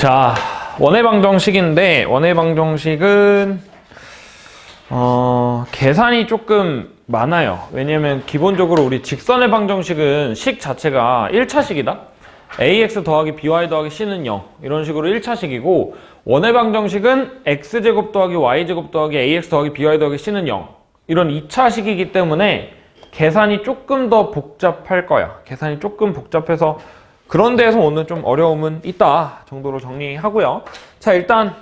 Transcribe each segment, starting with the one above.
자, 원의 방정식인데 원의 방정식은 계산이 조금 많아요. 왜냐면 기본적으로 우리 직선의 방정식은 식 자체가 1차식이다. ax 더하기 by 더하기 c는 0 이런 식으로 1차식이고, 원의 방정식은 x제곱 더하기 y제곱 더하기 ax 더하기 by 더하기 c는 0 이런 2차식이기 때문에 계산이 조금 더 복잡할 거야. 계산이 조금 복잡해서 그런 데에서 오늘 좀 어려움은 있다 정도로 정리하고요. 자, 일단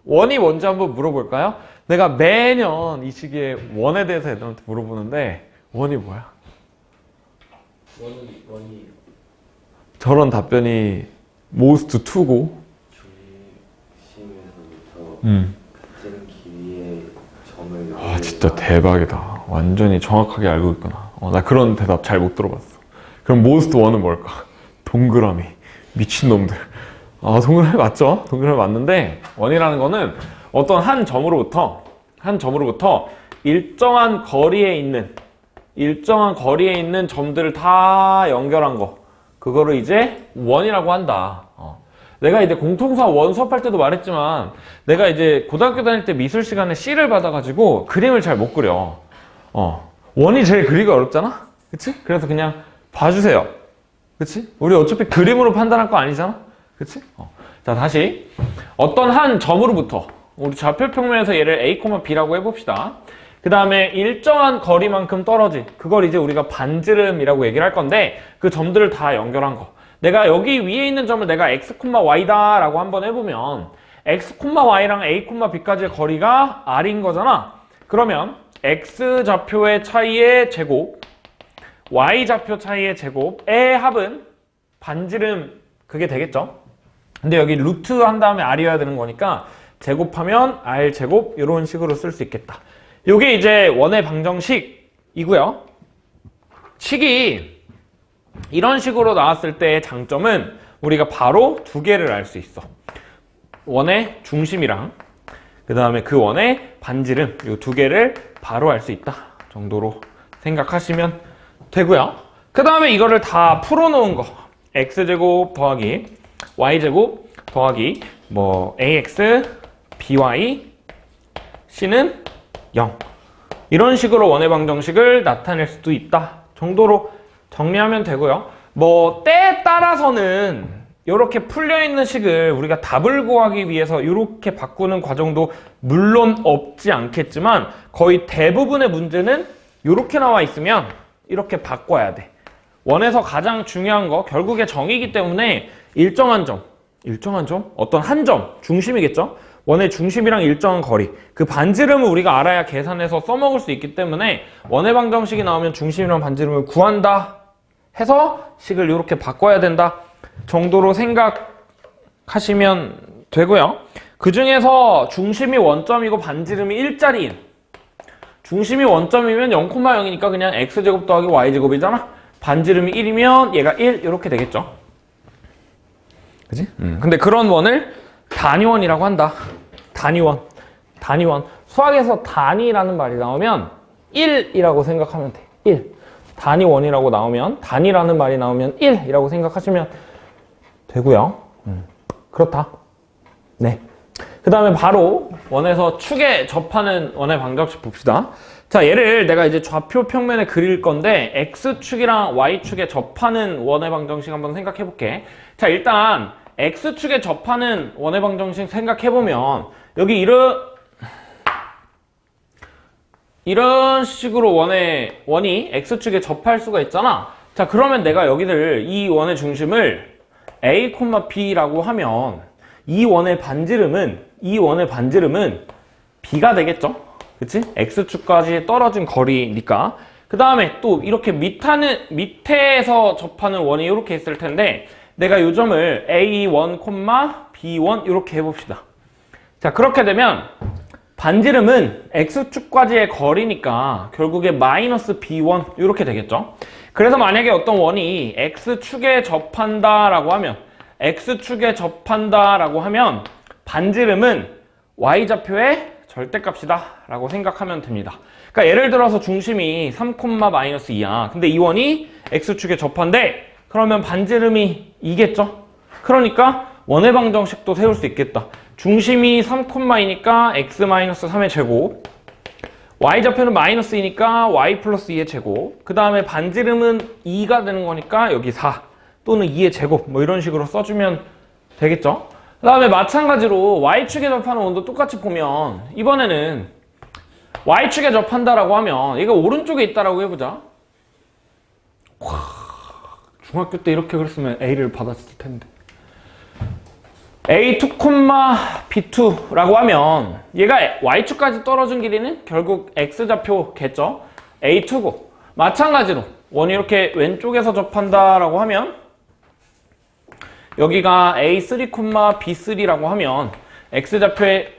원이 뭔지 한번 물어볼까요? 내가 매년 이 시기에 원에 대해서 애들한테 물어보는데 원이 뭐야? 원이 저런 답변이 most 2고 중심에서부터 같은 길이의 점을 진짜 대박이다. 완전히 정확하게 알고 있구나. 나 그런 대답 잘 못 들어봤어. 그럼 most 1은 뭘까? 동그라미. 미친놈들. 동그라미 맞죠? 동그라미 맞는데 원이라는 거는 어떤 한 점으로부터 일정한 거리에 있는 점들을 다 연결한 거, 그거를 이제 원이라고 한다. 내가 이제 공통수학 원 수업할 때도 말했지만, 내가 이제 고등학교 다닐 때 미술 시간에 C를 받아가지고 그림을 잘 못 그려. 원이 제일 그리기가 어렵잖아? 그치? 그래서 그냥 봐주세요. 그치? 우리 어차피 그림으로 판단할 거 아니잖아? 그치? 자, 다시. 어떤 한 점으로부터, 우리 좌표 평면에서 얘를 A, B라고 해봅시다. 그 다음에 일정한 거리만큼 떨어진, 그걸 이제 우리가 반지름이라고 얘기를 할 건데, 그 점들을 다 연결한 거. 내가 여기 위에 있는 점을 내가 x, y다 라고 한번 해보면, x, y랑 a, b까지의 거리가 r인 거잖아. 그러면 x 좌표의 차이의 제곱, y 좌표 차이의 제곱의 합은 반지름 그게 되겠죠. 근데 여기 루트 한 다음에 r이어야 되는 거니까 제곱하면 r 제곱 이런 식으로 쓸 수 있겠다. 요게 이제 원의 방정식이고요. 식이 이런 식으로 나왔을 때의 장점은 우리가 바로 두 개를 알 수 있어. 원의 중심이랑 그 다음에 그 원의 반지름, 이 두 개를 바로 알 수 있다 정도로 생각하시면 되고요. 그 다음에 이거를 다 풀어놓은 거, x제곱 더하기 y제곱 더하기 ax, by, c는 0 이런 식으로 원의 방정식을 나타낼 수도 있다 정도로 정리하면 되고요. 때에 따라서는 이렇게 풀려있는 식을 우리가 답을 구하기 위해서 이렇게 바꾸는 과정도 물론 없지 않겠지만, 거의 대부분의 문제는 이렇게 나와 있으면 이렇게 바꿔야 돼. 원에서 가장 중요한 거, 결국에 정의이기 때문에 일정한 점, 어떤 한 점, 중심이겠죠? 원의 중심이랑 일정한 거리, 그 반지름을 우리가 알아야 계산해서 써먹을 수 있기 때문에 원의 방정식이 나오면 중심이랑 반지름을 구한다 해서 식을 이렇게 바꿔야 된다 정도로 생각하시면 되고요. 그 중에서 중심이 원점이고 반지름이 일자리인, 중심이 원점이면 0,0이니까 그냥 x제곱 더하기 y제곱이잖아. 반지름이 1이면 얘가 1 이렇게 되겠죠. 그치? 근데 그런 원을 단위원이라고 한다. 단위원. 수학에서 단위라는 말이 나오면 1이라고 생각하면 돼. 1. 단위원이라고 나오면, 단위라는 말이 나오면 1이라고 생각하시면 되고요. 그렇다. 네. 그 다음에 바로 원에서 축에 접하는 원의 방정식 봅시다. 자, 얘를 내가 이제 좌표 평면에 그릴 건데 x축이랑 y축에 접하는 원의 방정식 한번 생각해 볼게. 자, 일단 x축에 접하는 원의 방정식 생각해 보면 여기 이런 식으로 원이 x축에 접할 수가 있잖아. 자, 그러면 내가 여기를 이 원의 중심을 a, b라고 하면 이 원의 반지름은 b가 되겠죠? 그치? x축까지 떨어진 거리니까. 그 다음에 또 이렇게 밑에서 접하는 원이 이렇게 있을 텐데, 내가 이 점을 a1, b1 이렇게 해봅시다. 자, 그렇게 되면 반지름은 x축까지의 거리니까 결국에 마이너스 b1 이렇게 되겠죠? 그래서 만약에 어떤 원이 x축에 접한다라고 하면 반지름은 y좌표의 절대값이다 라고 생각하면 됩니다. 그러니까 예를 들어서 중심이 3,-2야. 근데 이 원이 x축에 접한데 그러면 반지름이 2겠죠? 그러니까 원의 방정식도 세울 수 있겠다. 중심이 3,2니까 x-3의 제곱, y좌표는 마이너스이니까 y 플러스 2의 제곱, 그 다음에 반지름은 2가 되는 거니까 여기 4 또는 2의 제곱 뭐 이런 식으로 써주면 되겠죠. 그 다음에 마찬가지로 y축에 접하는 원도 똑같이 보면 이번에는 y축에 접한다라고 하면 얘가 오른쪽에 있다라고 해보자. 중학교 때 이렇게 그랬으면 A를 받았을 텐데. A2, B2라고 하면 얘가 Y축까지 떨어진 길이는 결국 X좌표겠죠? A2고 마찬가지로 원이 이렇게 왼쪽에서 접한다라고 하면 여기가 A3, B3라고 하면 X좌표에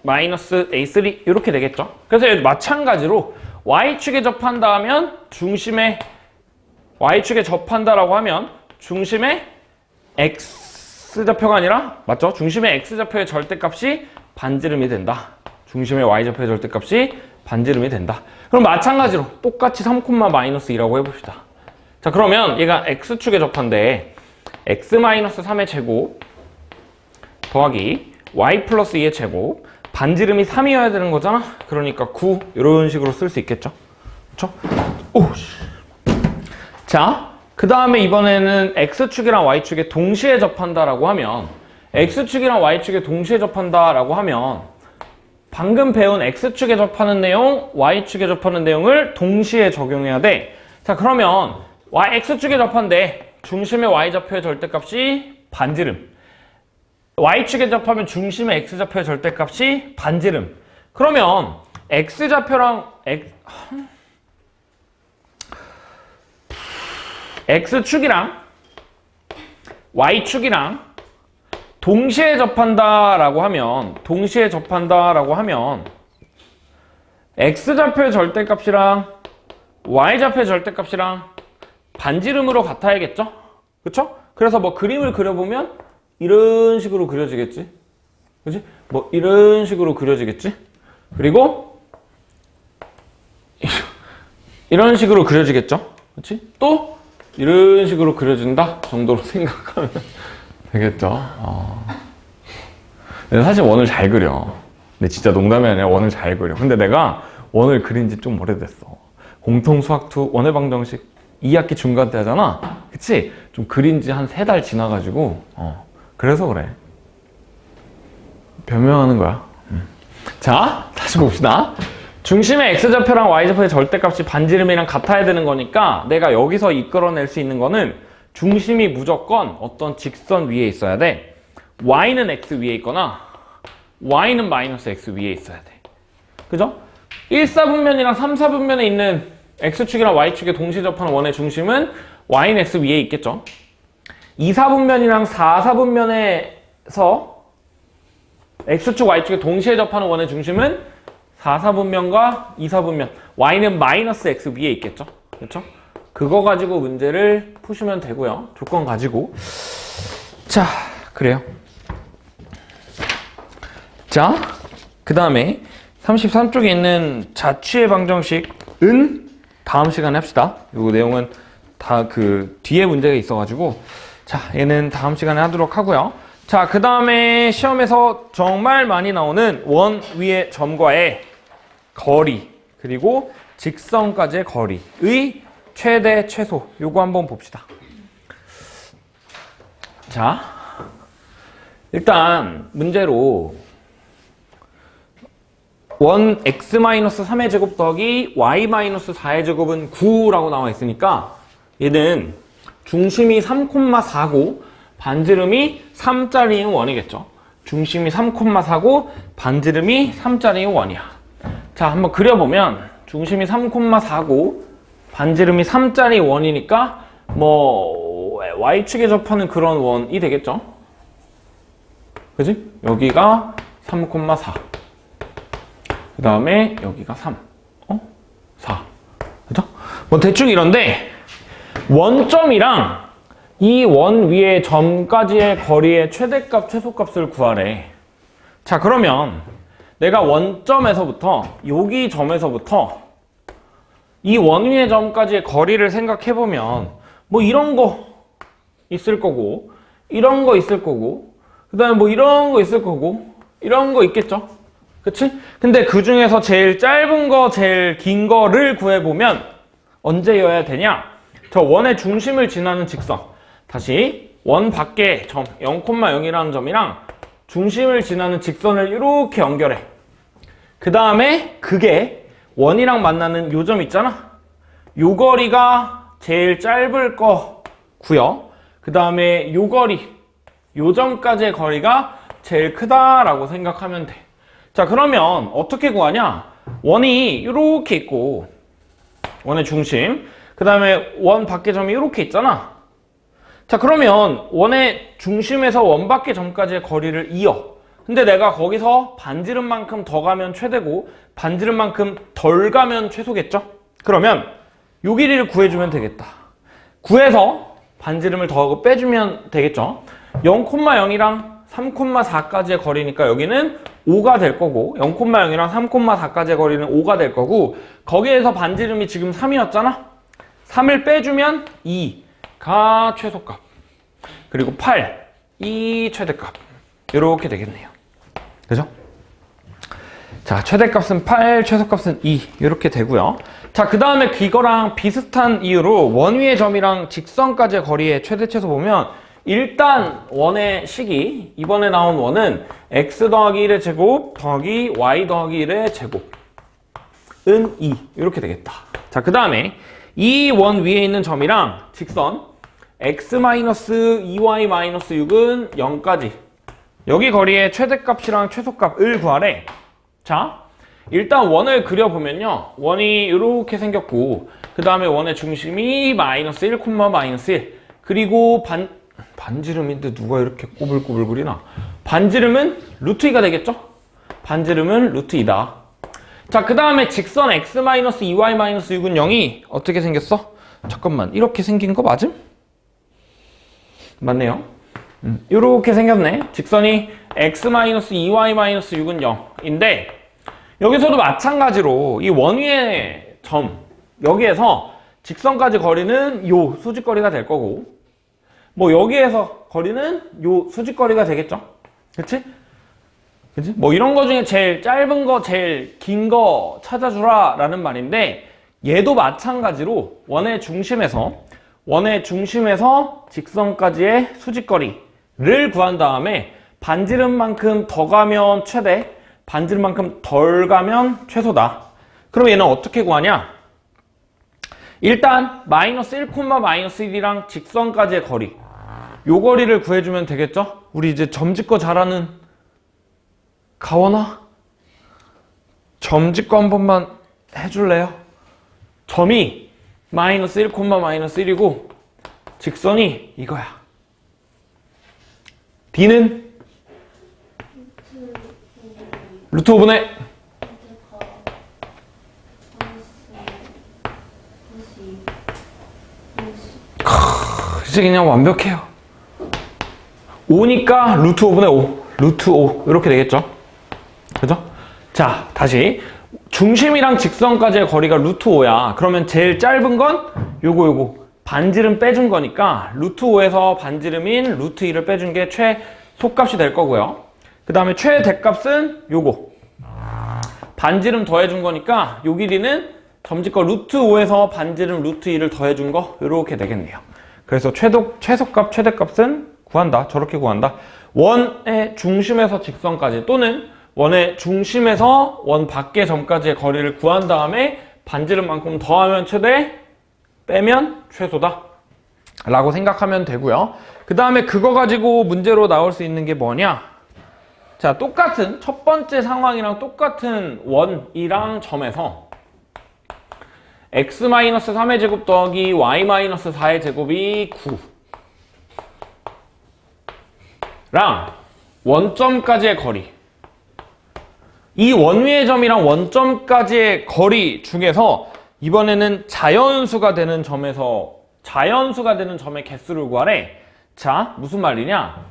마이너스 A3 이렇게 되겠죠? 그래서 마찬가지로 Y축에 접한다 하면 중심에 Y축에 접한다라고 하면 중심의 X좌표가 아니라 맞죠? 중심의 X좌표의 절대값이 반지름이 된다. 중심의 Y좌표의 절대값이 반지름이 된다. 그럼 마찬가지로 똑같이 3,-2라고 해봅시다. 자 그러면 얘가 X축에 접한데 X-3의 제곱 더하기 Y 플러스 2의 제곱 반지름이 3이어야 되는 거잖아. 그러니까 9 이런 식으로 쓸 수 있겠죠? 그렇죠? 오. 자, 그 다음에 이번에는 X축이랑 Y축에 동시에 접한다라고 하면 X축이랑 Y축에 동시에 접한다라고 하면 방금 배운 X축에 접하는 내용, Y축에 접하는 내용을 동시에 적용해야 돼. 자, 그러면 X축에 접한데 중심의 Y좌표의 절대값이 반지름, Y축에 접하면 중심의 X좌표의 절대값이 반지름. 그러면 X좌표랑 X축이랑 Y축이랑 동시에 접한다라고 하면 X좌표의 절대값이랑 Y좌표의 절대값이랑 반지름으로 같아야겠죠? 그쵸? 그래서 뭐 그림을 그려보면 이런 식으로 그려지겠지? 그치? 뭐 이런 식으로 그려지겠지? 그리고 이런 식으로 그려지겠죠? 그치? 또 이런 식으로 그려진다 정도로 생각하면 되겠죠. 사실 원을 잘 그려. 근데 진짜 농담이 아니라 원을 잘 그려. 근데 내가 원을 그린 지 좀 오래됐어. 공통수학2 원의 방정식 2학기 중간 때 하잖아. 그치? 좀 그린 지 한 3달 지나가지고 그래서 그래. 변명하는 거야. 자, 다시 봅시다. 중심의 X좌표랑 Y좌표의 절대값이 반지름이랑 같아야 되는 거니까 내가 여기서 이끌어낼 수 있는 거는 중심이 무조건 어떤 직선 위에 있어야 돼. Y는 X 위에 있거나 Y는 마이너스 X 위에 있어야 돼. 그죠? 1사분면이랑 3사분면에 있는 X축이랑 Y축에 동시에 접하는 원의 중심은 Y는 X 위에 있겠죠. 2사분면이랑 4사분면에서 X축, Y축에 동시에 접하는 원의 중심은 4사분면과 2사분면 Y는 마이너스 X 위에 있겠죠. 그렇죠? 그거 가지고 문제를 푸시면 되고요. 조건 가지고. 자, 그래요. 자, 그 다음에 33쪽에 있는 자취의 방정식은 다음 시간에 합시다. 이 내용은 다 그 뒤에 문제가 있어가지고 자, 얘는 다음 시간에 하도록 하고요. 자, 그 다음에 시험에서 정말 많이 나오는 원 위의 점과의 거리 그리고 직선까지의 거리의 최대 최소 요거 한번 봅시다. 자, 일단 문제로 원 x-3의 제곱 더하기 y-4의 제곱은 9라고 나와 있으니까 얘는 중심이 3,4고 반지름이 3짜리인 원이겠죠. 중심이 3,4고 반지름이 3짜리인 원이야. 자, 한번 그려보면 중심이 3,4고 반지름이 3짜리 원이니까 뭐 y축에 접하는 그런 원이 되겠죠. 그지? 여기가 3,4 그 다음에 여기가 3 4 그죠? 뭐 대충 이런데 원점이랑 이 원 위의 점까지의 거리의 최대값, 최소값을 구하래. 자, 그러면 내가 원점에서부터 여기 점에서부터 이 원 위의 점까지의 거리를 생각해보면 뭐 이런 거 있을 거고 이런 거 있을 거고 그 다음에 뭐 이런 거 있을 거고 이런 거 있겠죠. 그치? 근데 그 중에서 제일 짧은 거 제일 긴 거를 구해보면 언제여야 되냐? 저 원의 중심을 지나는 직선, 다시 원 밖에 점 0,0이라는 점이랑 중심을 지나는 직선을 이렇게 연결해. 그 다음에 그게 원이랑 만나는 요 점 있잖아. 요 거리가 제일 짧을 거고요. 그 다음에 요 거리, 요 점까지의 거리가 제일 크다라고 생각하면 돼. 자, 그러면 어떻게 구하냐? 원이 이렇게 있고 원의 중심, 그 다음에 원 밖의 점이 이렇게 있잖아. 자, 그러면 원의 중심에서 원 밖의 점까지의 거리를 이어. 근데 내가 거기서 반지름만큼 더 가면 최대고 반지름만큼 덜 가면 최소겠죠? 그러면 요 길이를 구해주면 되겠다. 구해서 반지름을 더하고 빼주면 되겠죠? 0,0이랑 3,4까지의 거리니까 여기는 5가 될 거고 0,0이랑 3,4까지의 거리는 5가 될 거고 거기에서 반지름이 지금 3이었잖아? 3을 빼주면 2가 최소값, 그리고 8, 2 최대값, 이렇게 되겠네요. 그죠? 자, 최대값은 8, 최소값은 2 이렇게 되고요. 자, 그 다음에 이거랑 비슷한 이유로 원 위의 점이랑 직선까지의 거리의 최대 최소 보면 일단 원의 식이, 이번에 나온 원은 x 더하기 1의 제곱 더하기 y 더하기 1의 제곱은 2 이렇게 되겠다. 자, 그 다음에 이 원 위에 있는 점이랑 직선 x-2y-6은 0까지, 여기 거리의 최대값이랑 최소값을 구하래. 자, 일단 원을 그려보면요, 원이 이렇게 생겼고 그 다음에 원의 중심이 마이너스 1, 마이너스 1, 그리고 반지름인데 누가 이렇게 꼬불꼬불 그리나? 반지름은 루트 2가 되겠죠? 반지름은 루트 2다. 자, 그 다음에 직선 x-2y-6은 0이 어떻게 생겼어? 잠깐만, 이렇게 생긴 거 맞음? 맞네요. 이렇게 생겼네. 직선이 x-2y-6은 0인데 여기서도 마찬가지로 이 원 위의 점, 여기에서 직선까지 거리는 요 수직거리가 될 거고 뭐 여기에서 거리는 요 수직거리가 되겠죠? 그치? 그치? 뭐 이런 거 중에 제일 짧은 거, 제일 긴 거 찾아주라 라는 말인데 얘도 마찬가지로 원의 중심에서 직선까지의 수직거리를 구한 다음에 반지름만큼 더 가면 최대, 반지름만큼 덜 가면 최소다. 그럼 얘는 어떻게 구하냐? 일단 마이너스 1, 마이너스 1이랑 직선까지의 거리, 요 거리를 구해주면 되겠죠? 우리 이제 점짓거 잘하는 가원아? 점짓거 한 번만 해줄래요? 점이 마이너스 1, 마이너스 1이고 직선이 이거야. D는 루트 5분의 이제 그냥 완벽해요. 5니까 루트 5분의 5, 루트 5 이렇게 되겠죠? 그죠? 자, 다시 중심이랑 직선까지의 거리가 루트 5야. 그러면 제일 짧은 건 요거 반지름 빼준 거니까 루트 5에서 반지름인 루트 2를 빼준 게 최소값이 될 거고요. 그 다음에 최대값은 요거 반지름 더해준 거니까 요 길이는 점짓거 루트 5에서 반지름 루트 2를 더해준 거 이렇게 되겠네요. 그래서 최소값, 최대값은 구한다. 저렇게 구한다. 원의 중심에서 직선까지 또는 원의 중심에서 원 밖의 점까지의 거리를 구한 다음에 반지름만큼 더하면 최대, 빼면 최소다 라고 생각하면 되고요. 그 다음에 그거 가지고 문제로 나올 수 있는 게 뭐냐? 자, 똑같은 첫 번째 상황이랑 똑같은 원이랑 점에서 x-3의 제곱 더하기 y-4의 제곱이 9랑 원점까지의 거리, 이 원 위의 점이랑 원점까지의 거리 중에서 이번에는 자연수가 되는 점의 개수를 구하래. 자, 무슨 말이냐?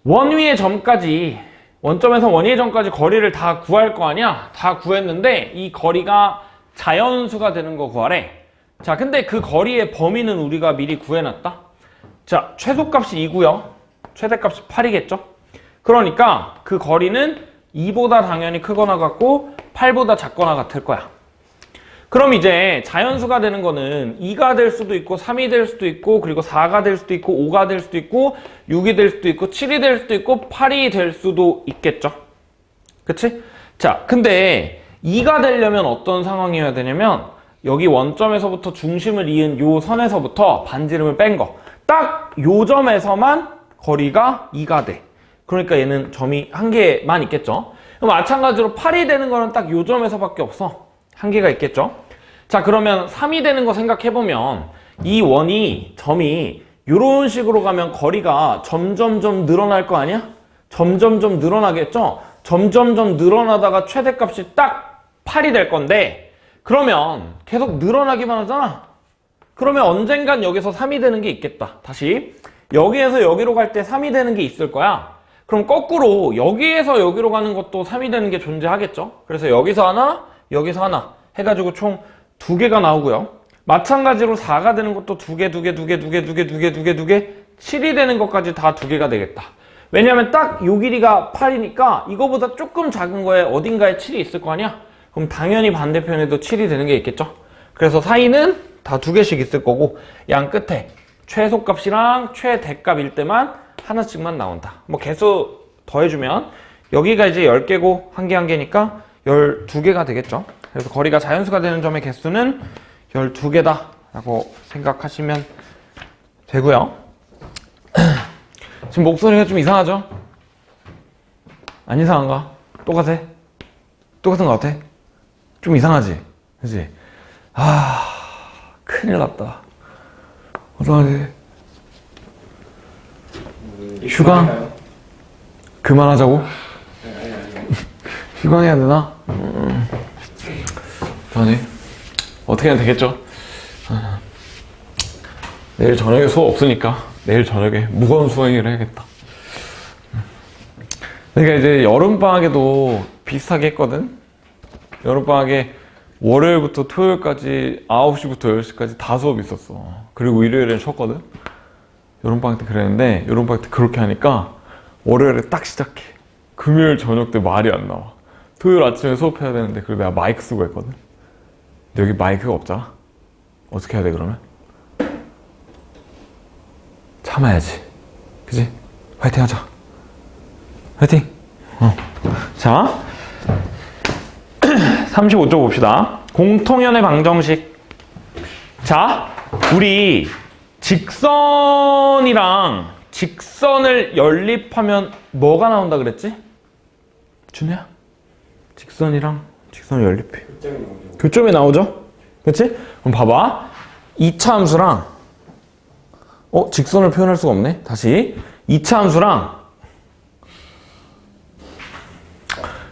원 위의 점까지, 원점에서 원 위의 점까지 거리를 다 구할 거 아니야? 다 구했는데 이 거리가 자연수가 되는 거 구하래. 자, 근데 그 거리의 범위는 우리가 미리 구해놨다. 자, 최소값이 2고요. 최대값이 8이겠죠? 그러니까 그 거리는 2보다 당연히 크거나 같고 8보다 작거나 같을 거야. 그럼 이제 자연수가 되는 거는 2가 될 수도 있고 3이 될 수도 있고 그리고 4가 될 수도 있고 5가 될 수도 있고 6이 될 수도 있고 7이 될 수도 있고 8이 될 수도 있겠죠? 그치? 자, 근데 2가 되려면 어떤 상황이어야 되냐면 여기 원점에서부터 중심을 이은 요 선에서부터 반지름을 뺀 거. 딱 요 점에서만 거리가 2가 돼. 그러니까 얘는 점이 한 개만 있겠죠. 그럼 마찬가지로 8이 되는 거는 딱 요 점에서밖에 없어. 한 개가 있겠죠. 자, 그러면 3이 되는 거 생각해보면 이 원이 점이 이런 식으로 가면 거리가 점점점 늘어날 거 아니야? 점점점 늘어나겠죠? 점점점 늘어나다가 최대값이 딱 8이 될 건데 그러면 계속 늘어나기만 하잖아. 그러면 언젠간 여기서 3이 되는 게 있겠다. 다시 여기에서 여기로 갈 때 3이 되는 게 있을 거야. 그럼 거꾸로 여기에서 여기로 가는 것도 3이 되는 게 존재하겠죠. 그래서 여기서 하나, 여기서 하나 해가지고 총 2개가 나오고요. 마찬가지로 4가 되는 것도 2개, 7이 되는 것까지 다 2개가 되겠다. 왜냐하면 딱 요 길이가 8이니까 이거보다 조금 작은 거에 어딘가에 7이 있을 거 아니야? 그럼 당연히 반대편에도 7이 되는 게 있겠죠? 그래서 사이는 다 2개씩 있을 거고 양 끝에 최소값이랑 최대값일 때만 하나씩만 나온다. 뭐 개수 더해주면 여기가 이제 10개고 한 개 한 개니까 12개가 되겠죠? 그래서 거리가 자연수가 되는 점의 개수는 12개다 라고 생각하시면 되고요. 지금 목소리가 좀 이상하죠? 안 이상한가? 똑같아? 똑같은 것 같아? 좀 이상하지? 그치? 큰일 났다. 어떡하지? 휴강? 그만하자고? 휴강해야 되나? 아니, 어떻게 해야 되겠죠? 내일 저녁에 수업 없으니까 내일 저녁에 무거운 수행을 해야겠다. 그러니까 이제 여름방학에도 비슷하게 했거든? 여름방학에 월요일부터 토요일까지 9시부터 10시까지 다 수업이 있었어. 그리고 일요일엔 쉬었거든? 여름방학 때 그랬는데 여름방학 때 그렇게 하니까 월요일에 딱 시작해. 금요일 저녁 때 말이 안 나와. 토요일 아침에 수업해야 되는데 그리고 내가 마이크 쓰고 했거든? 근데 여기 마이크가 없잖아? 어떻게 해야 돼 그러면? 참아야지. 그치? 화이팅 하자. 화이팅! 자 35쪽 봅시다. 공통연의 방정식. 자, 우리 직선이랑 직선을 연립하면 뭐가 나온다 그랬지? 준우야? 직선이랑 직선을 연립해. 교점이 나오죠? 그치? 그럼 봐봐. 2차 함수랑 직선을 표현할 수가 없네. 다시 2차 함수랑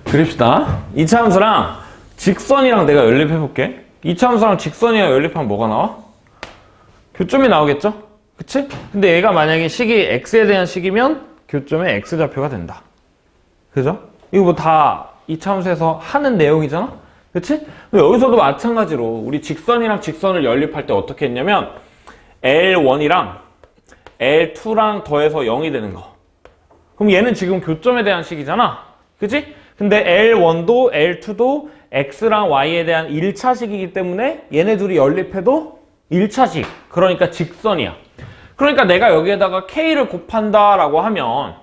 그립시다. 2차 함수랑 직선이랑 내가 연립해 볼게. 2차 함수랑 직선이랑 연립하면 뭐가 나와? 교점이 나오겠죠? 그치? 근데 얘가 만약에 식이 x에 대한 식이면 교점의 x좌표가 된다. 그죠? 이거 뭐 다 2차 함수에서 하는 내용이잖아? 그치? 근데 여기서도 마찬가지로 우리 직선이랑 직선을 연립할 때 어떻게 했냐면 L1이랑 L2랑 더해서 0이 되는 거. 그럼 얘는 지금 교점에 대한 식이잖아. 그치? 근데 L1도 L2도 X랑 Y에 대한 1차식이기 때문에 얘네 둘이 연립해도 1차식. 그러니까 직선이야. 그러니까 내가 여기에다가 K를 곱한다 라고 하면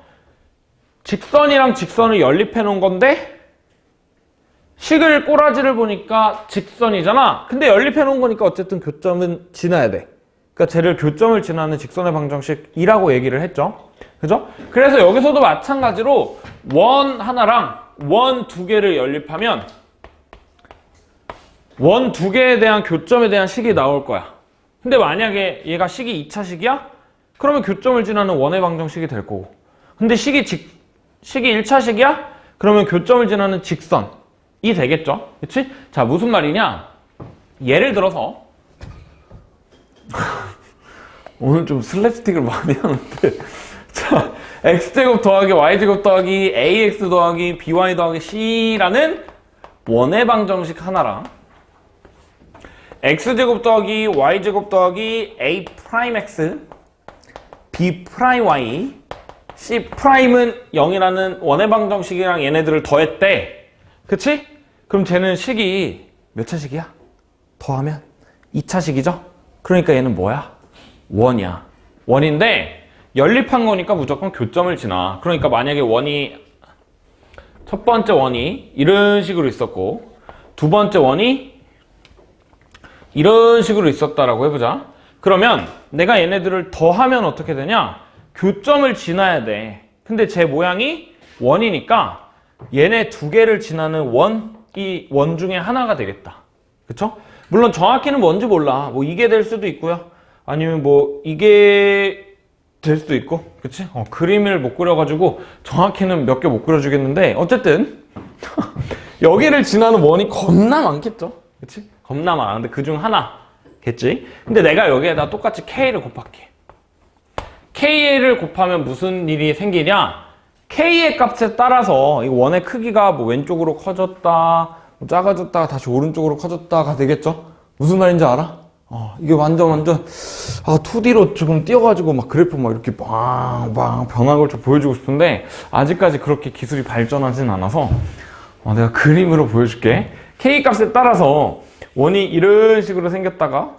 직선이랑 직선을 연립해 놓은 건데 식을 꼬라지를 보니까 직선이잖아. 근데 연립해 놓은 거니까 어쨌든 교점은 지나야 돼. 그러니까 쟤를 교점을 지나는 직선의 방정식이라고 얘기를 했죠. 그죠? 그래서 여기서도 마찬가지로 원 하나랑 원 두 개를 연립하면 원 두 개에 대한 교점에 대한 식이 나올 거야. 근데 만약에 얘가 식이 2차식이야? 그러면 교점을 지나는 원의 방정식이 될 거고. 근데 식이 1차식이야? 그러면 교점을 지나는 직선이 되겠죠? 그치? 자, 무슨 말이냐? 예를 들어서 오늘 좀 슬랩스틱을 많이 하는데 자, x제곱 더하기 y제곱 더하기 ax 더하기 by 더하기 c라는 원의 방정식 하나랑 x제곱 더하기 y제곱 더하기 a 프라임 x b 프라임 y C'은 0이라는 원의 방정식이랑 얘네들을 더했대. 그치? 그럼 쟤는 식이 몇 차식이야? 더하면 2차식이죠? 그러니까 얘는 뭐야? 원이야. 원인데 연립한 거니까 무조건 교점을 지나. 그러니까 만약에 첫 번째 원이 이런 식으로 있었고 두 번째 원이 이런 식으로 있었다라고 해보자. 그러면 내가 얘네들을 더하면 어떻게 되냐? 교점을 지나야 돼. 근데 제 모양이 원이니까 얘네 두 개를 지나는 이 원 중에 하나가 되겠다. 그쵸? 물론 정확히는 뭔지 몰라. 뭐 이게 될 수도 있고요. 아니면 뭐 이게 될 수도 있고. 그치? 그림을 못 그려가지고 정확히는 몇 개 못 그려주겠는데 어쨌든 여기를 지나는 원이 겁나 많겠죠? 그치? 겁나 많아. 근데 그중 하나겠지? 근데 내가 여기에다 똑같이 K를 곱할게. K를 곱하면 무슨 일이 생기냐? K의 값에 따라서 이 원의 크기가 뭐 왼쪽으로 커졌다, 뭐 작아졌다가 다시 오른쪽으로 커졌다가 되겠죠? 무슨 말인지 알아? 이게 완전 2D로 조금 띄워가지고 막 그래프 막 이렇게 빵빵 변한 걸 좀 보여주고 싶은데 아직까지 그렇게 기술이 발전하진 않아서 내가 그림으로 보여줄게. K 값에 따라서 원이 이런 식으로 생겼다가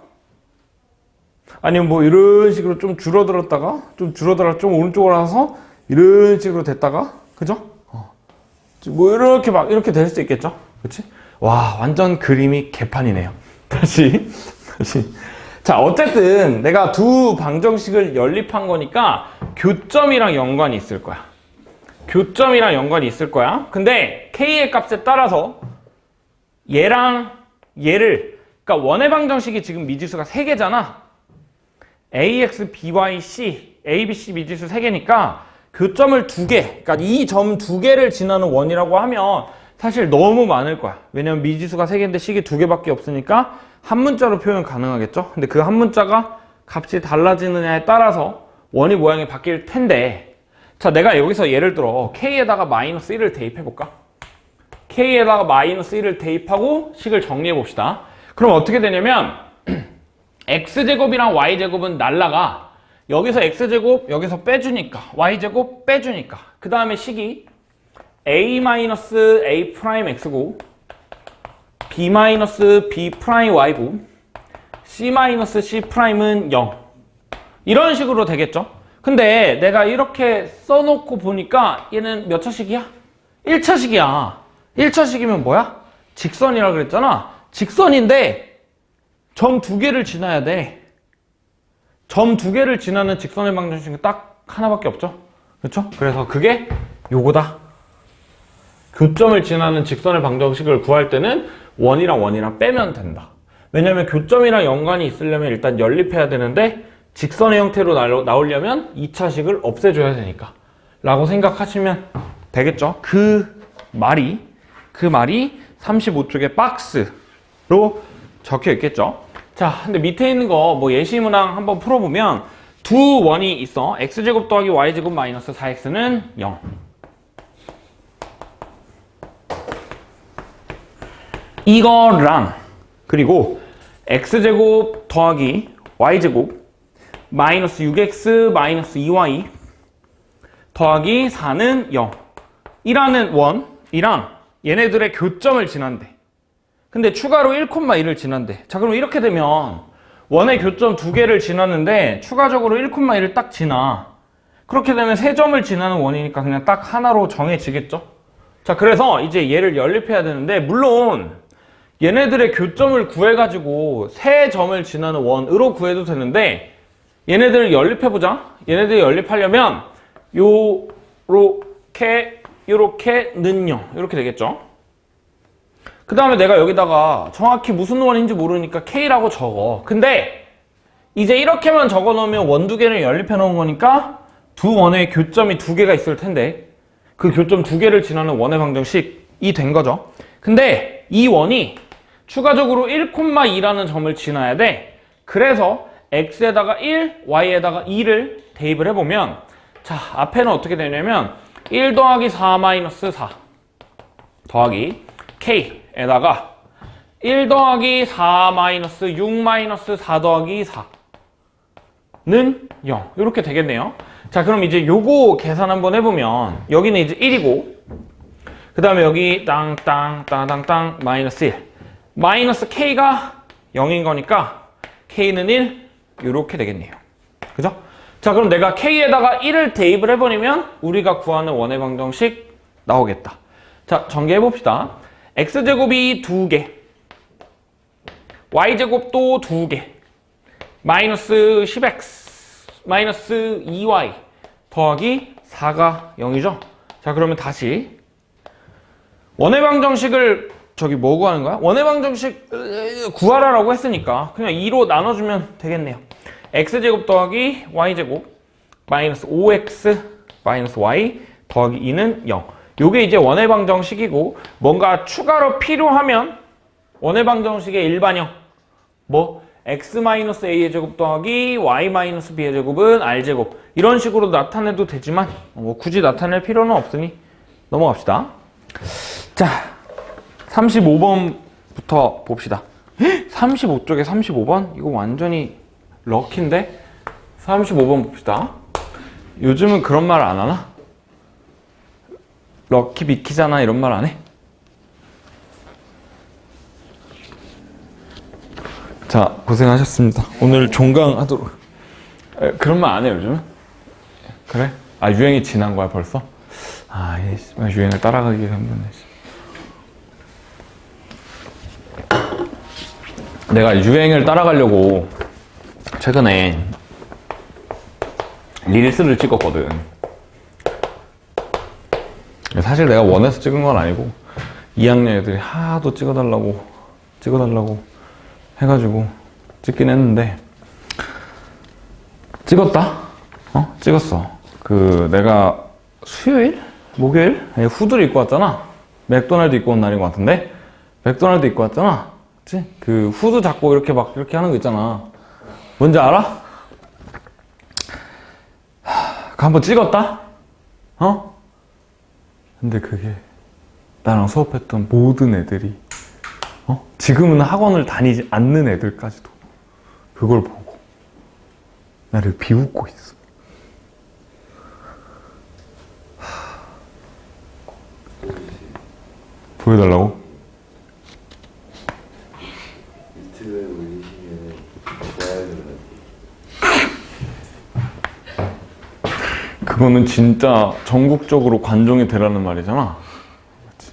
아니면 뭐 이런 식으로 좀 줄어들었다가 좀 오른쪽으로 와서 이런 식으로 됐다가 그죠? 뭐 이렇게 될 수도 있겠죠? 그치? 와 완전 그림이 개판이네요. 다시 자 어쨌든 내가 두 방정식을 연립한 거니까 교점이랑 연관이 있을 거야. 교점이랑 연관이 있을 거야. 근데 K의 값에 따라서 얘랑 얘를 그러니까 원의 방정식이 지금 미지수가 3개잖아. AX, BY, C, A, B, C 미지수 3개니까 교점을 2개, 그러니까 이 점 2개를 지나는 원이라고 하면 사실 너무 많을 거야. 왜냐면 미지수가 3개인데 식이 2개밖에 없으니까 한 문자로 표현 가능하겠죠? 근데 그 한 문자가 값이 달라지느냐에 따라서 원이 모양이 바뀔 텐데 자, 내가 여기서 예를 들어 K에다가 마이너스 1을 대입해볼까? K에다가 마이너스 1을 대입하고 식을 정리해봅시다. 그럼 어떻게 되냐면 X제곱이랑 Y제곱은 날라가 여기서 X제곱 여기서 빼주니까 Y제곱 빼주니까 그 다음에 식이 A-A' X고 B-B' Y고 C-C'은 0 이런 식으로 되겠죠? 근데 내가 이렇게 써놓고 보니까 얘는 몇 차식이야? 1차식이야 1차식이면 뭐야? 직선이라 그랬잖아. 직선인데 점 2개를 지나야 돼. 점 2개를 지나는 직선의 방정식은 딱 하나밖에 없죠? 그렇죠? 그래서 그게 요거다. 교점을 지나는 직선의 방정식을 구할 때는 원이랑 빼면 된다. 왜냐면 교점이랑 연관이 있으려면 일단 연립해야 되는데 직선의 형태로 나오려면 2차식을 없애줘야 되니까 라고 생각하시면 되겠죠? 그 말이 35쪽의 박스로 적혀 있겠죠? 자, 근데 밑에 있는 거 뭐 예시 문항 한번 풀어보면 두 원이 있어. x제곱 더하기 y제곱 마이너스 4x는 0. 이거랑 그리고 x제곱 더하기 y제곱 마이너스 6x 마이너스 2y 더하기 4는 0 이라는 원이랑 얘네들의 교점을 지난대. 근데 추가로 1,1을 지난대. 자, 그럼 이렇게 되면 원의 교점 2개를 지났는데 추가적으로 1,1을 딱 지나. 그렇게 되면 3점을 지나는 원이니까 그냥 딱 하나로 정해지겠죠? 자, 그래서 이제 얘를 연립해야 되는데 물론 얘네들의 교점을 구해가지고 3점을 지나는 원으로 구해도 되는데 얘네들을 연립해보자. 얘네들을 연립하려면 요렇게는 0 이렇게 되겠죠? 그 다음에 내가 여기다가 정확히 무슨 원인지 모르니까 K라고 적어. 근데 이제 이렇게만 적어 놓으면 원 2개를 연립해 놓은 거니까 두 원의 교점이 2개가 있을 텐데 그 교점 2개를 지나는 원의 방정식이 된 거죠. 근데 이 원이 추가적으로 1,2라는 점을 지나야 돼. 그래서 x에다가 1, y에다가 2를 대입을 해보면 자, 앞에는 어떻게 되냐면 1 더하기 4 마이너스 4 더하기 k에다가 1 더하기 4 마이너스 6 마이너스 4 더하기 4는 0 이렇게 되겠네요. 자, 그럼 이제 요거 계산 한번 해보면 여기는 이제 1이고 그 다음에 여기 땅땅땅땅땅 마이너스 1 마이너스 k가 0인 거니까 k는 1 이렇게 되겠네요. 그죠? 자, 그럼 내가 k에다가 1을 대입을 해버리면 우리가 구하는 원의 방정식 나오겠다. 자, 전개해봅시다. x제곱이 2개 y제곱도 2개 마이너스 10x 마이너스 2y 더하기 4가 0이죠? 자, 그러면 다시 원의 방정식을 저기 뭐 구하는 거야? 원의 방정식 구하라라고 했으니까 그냥 2로 나눠주면 되겠네요. x제곱 더하기 y제곱 마이너스 5x 마이너스 y 더하기 2는 0. 요게 이제 원의 방정식이고 뭔가 추가로 필요하면 원의 방정식의 일반형 뭐 x-a의 제곱 더하기 y-b의 제곱은 r제곱 이런 식으로 나타내도 되지만 뭐 굳이 나타낼 필요는 없으니 넘어갑시다. 자, 35번부터 봅시다. 35쪽에 35번? 이거 완전히 럭키인데? 35번 봅시다. 요즘은 그런 말 안 하나? 럭키 비키잖아 이런 말 안 해? 자, 고생하셨습니다. 오늘 종강하도록. 그런 말 안 해 요즘은? 그래? 아, 유행이 지난 거야 벌써? 아, 유행을 따라가기 힘드네. 내가 유행을 따라가려고 최근에 릴스를 찍었거든. 사실 내가 원해서 찍은 건 아니고 2학년 애들이 하도 찍어달라고 해가지고 찍긴 했는데 찍었다? 찍었어. 그 내가 수요일? 목요일? 후드를 입고 왔잖아. 맥도날드 입고 온 날인 것 같은데 맥도날드 입고 왔잖아. 그치? 그 후드 잡고 이렇게 막 이렇게 하는 거 있잖아. 뭔지 알아? 그거 한번 찍었다? 근데 그게 나랑 수업했던 모든 애들이 지금은 학원을 다니지 않는 애들까지도 그걸 보고 나를 비웃고 있어. 보여달라고? 유튜브에 올리시면 좋아요 눌러주세요. 그거는 진짜 전국적으로 관종이 되라는 말이잖아. 맞지?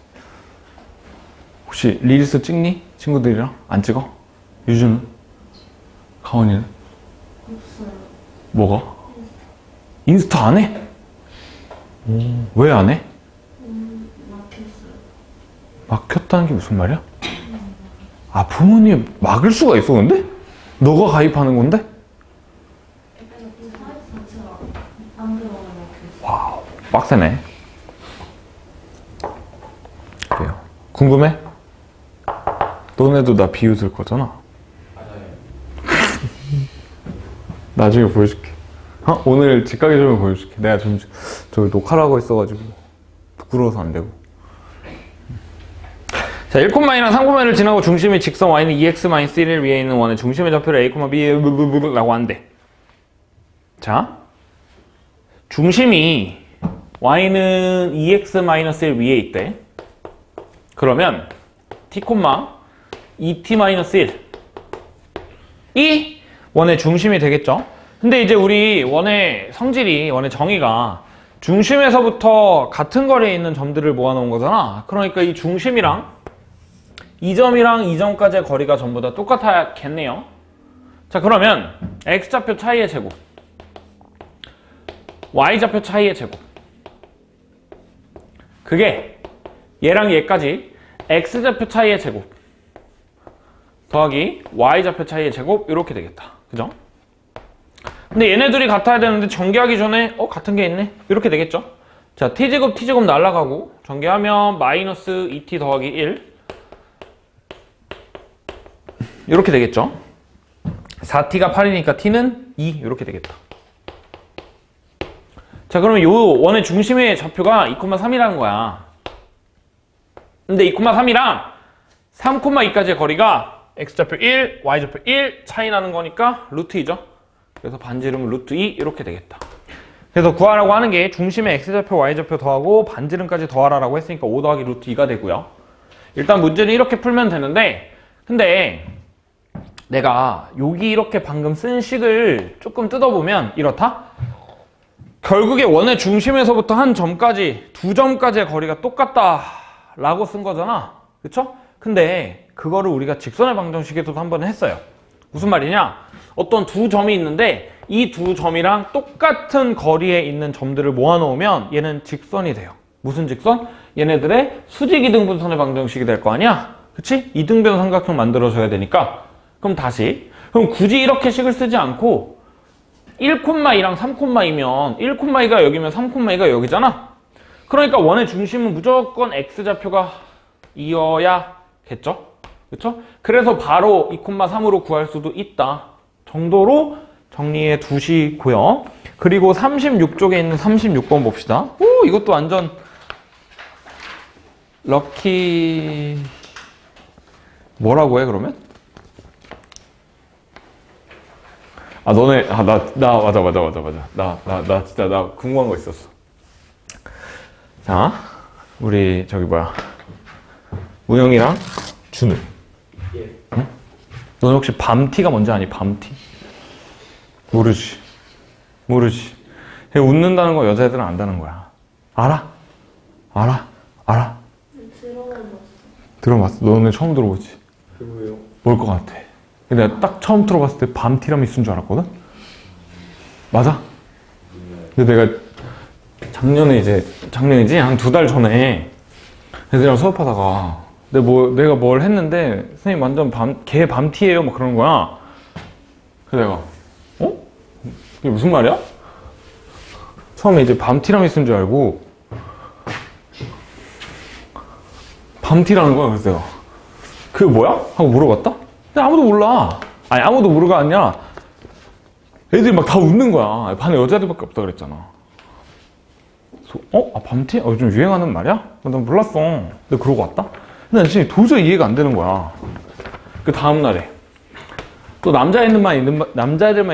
혹시 릴스 찍니? 친구들이랑? 안 찍어? 유주는? 가온이는? 없어요. 뭐가? 인스타 안 해? 왜 안 해? 막혔어요. 막혔다는 게 무슨 말이야? 아, 부모님이 막을 수가 있어 근데? 너가 가입하는 건데? 그 사이트 자체가 안 들어가요. 막혔어요. 와우, 빡세네. 그래요. 궁금해? 너네도 나 비웃을 거잖아. 나중에 보여줄게. 오늘 집 가기 전에 보여줄게. 내가 좀 저기 녹화를 하고 있어가지고 부끄러워서 안 되고. 자, 1,3,를 지나고 중심의 직선 y는 2x-1을 위에 있는 원의 중심의 좌표를 a, b라고 한대. 자, 중심이 y는 2x-1 위에 있대. 그러면 t, 2t-1 이 원의 중심이 되겠죠? 근데 이제 우리 원의 성질이, 원의 정의가 중심에서부터 같은 거리에 있는 점들을 모아놓은 거잖아. 그러니까 이 중심이랑 이 점이랑 이 점까지의 거리가 전부 다 똑같겠네요. 자, 그러면 x좌표 차이의 제곱, y좌표 차이의 제곱, 그게 얘랑 얘까지 x좌표 차이의 제곱 더하기 y좌표 차이의 제곱 이렇게 되겠다. 그죠? 근데 얘네들이 같아야 되는데 전개하기 전에 같은 게 있네? 이렇게 되겠죠? 자, t제곱 t제곱 날라가고 전개하면 마이너스 2t 더하기 1 이렇게 되겠죠? 4t가 8이니까 t는 2 이렇게 되겠다. 자, 그러면 요 원의 중심의 좌표가 2,3이라는 거야. 근데 2,3이랑 3,2까지의 거리가 x좌표 1, y좌표 1 차이 나는 거니까 루트 2죠. 그래서 반지름은 루트 2 이렇게 되겠다. 그래서 구하라고 하는 게 중심에 x좌표, y좌표 더하고 반지름까지 더하라고 했으니까 5 더하기 루트 2가 되고요. 일단 문제는 이렇게 풀면 되는데, 근데 내가 여기 이렇게 방금 쓴 식을 조금 뜯어보면 이렇다? 결국에 원의 중심에서부터 한 점까지, 두 점까지의 거리가 똑같다 라고 쓴 거잖아. 그쵸? 근데 그거를 우리가 직선의 방정식에서도 한번 했어요. 무슨 말이냐? 어떤 두 점이 있는데 이 두 점이랑 똑같은 거리에 있는 점들을 모아놓으면 얘는 직선이 돼요. 무슨 직선? 얘네들의 수직 이등분선의 방정식이 될 거 아니야? 그치? 이등변 삼각형 만들어줘야 되니까. 그럼 그럼 굳이 이렇게 식을 쓰지 않고 1,2랑 3,2면 1,2가 여기면 3,2가 여기잖아? 그러니까 원의 중심은 무조건 x좌표가 이어야겠죠? 그쵸? 그래서 바로 2,3으로 구할 수도 있다 정도로 정리해 두시고요. 그리고 36쪽에 있는 36번 봅시다. 오, 이것도 완전 럭키 뭐라고 해 그러면? 너네 맞아. 진짜 나 궁금한 거 있었어. 자, 우리 저기 뭐야 우영이랑 준우. 예. 응? 너는 혹시 밤티가 뭔지 아니? 밤티? 모르지. 웃는다는 거 여자애들은 안다는 거야. 알아? 들어봤어. 너는 처음 들어보지? 그거요? 뭘 것 같아? 내가 딱 처음 들어봤을 때 밤 티라미수인 줄 알았거든? 맞아? 근데 내가 작년이지? 한 2달 전에 애들이랑 수업하다가 내가 뭘 했는데 선생님 완전 걔 밤티예요 막 그러는 거야. 그래서 내가 이게 무슨 말이야? 처음에 이제 밤 티라미수인 줄 알고 밤 티라는 거야. 그래서 내가 그게 뭐야? 하고 물어봤다? 근데 아무도 몰라. 아니 아무도 모르가 아니라 애들이 막 다 웃는 거야. 반에 여자들밖에 없다 그랬잖아. 그래서 밤티? 요즘 유행하는 말이야? 난 몰랐어. 근데 그러고 왔다? 근데 난 진짜 도저히 이해가 안 되는 거야. 그 다음날에 또 남자애들만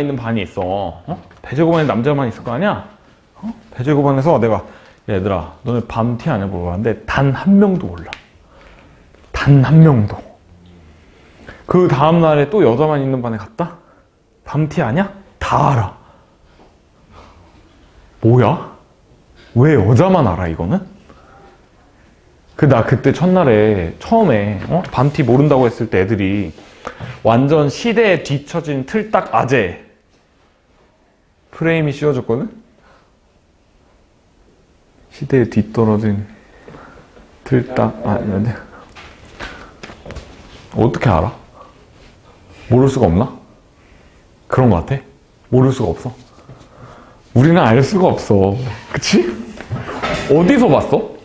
있는 반이 있어. 배제고반에 남자만 있을 거 아니야? 배제고반에서 내가 얘들아 너네 밤티 아냐 물어봤는데 단 한 명도 몰라. 단 한 명도. 그 다음날에 또 여자만 있는 반에 갔다? 밤티 아냐? 다 알아. 뭐야? 왜 여자만 알아 이거는? 나 그때 첫날에 처음에 밤티 모른다고 했을 때 애들이 완전 시대에 뒤처진 틀딱 아재 프레임이 씌워졌거든? 시대에 뒤떨어진 틀딱 아재. 어떻게 알아? 모를 수가 없나? 그런 거 같아? 모를 수가 없어? 우리는 알 수가 없어. 그치? 어디서 봤어?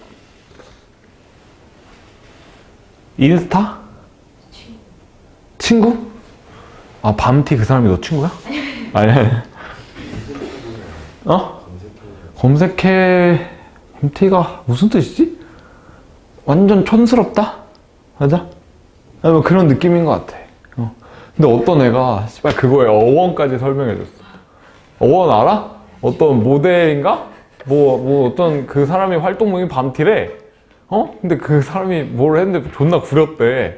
인스타? 친구? 밤티 그 사람이 너 친구야? 아니. 검색해. 밤티가 무슨 뜻이지? 완전 촌스럽다? 맞아? 뭐 그런 느낌인 것 같아. 근데 어떤 애가 씨발 그거에 어원까지 설명해줬어. 어원 알아? 어떤 모델인가? 뭐 어떤 그 사람의 활동명이 밤티래. 근데 그 사람이 뭘 했는데 존나 구렸대.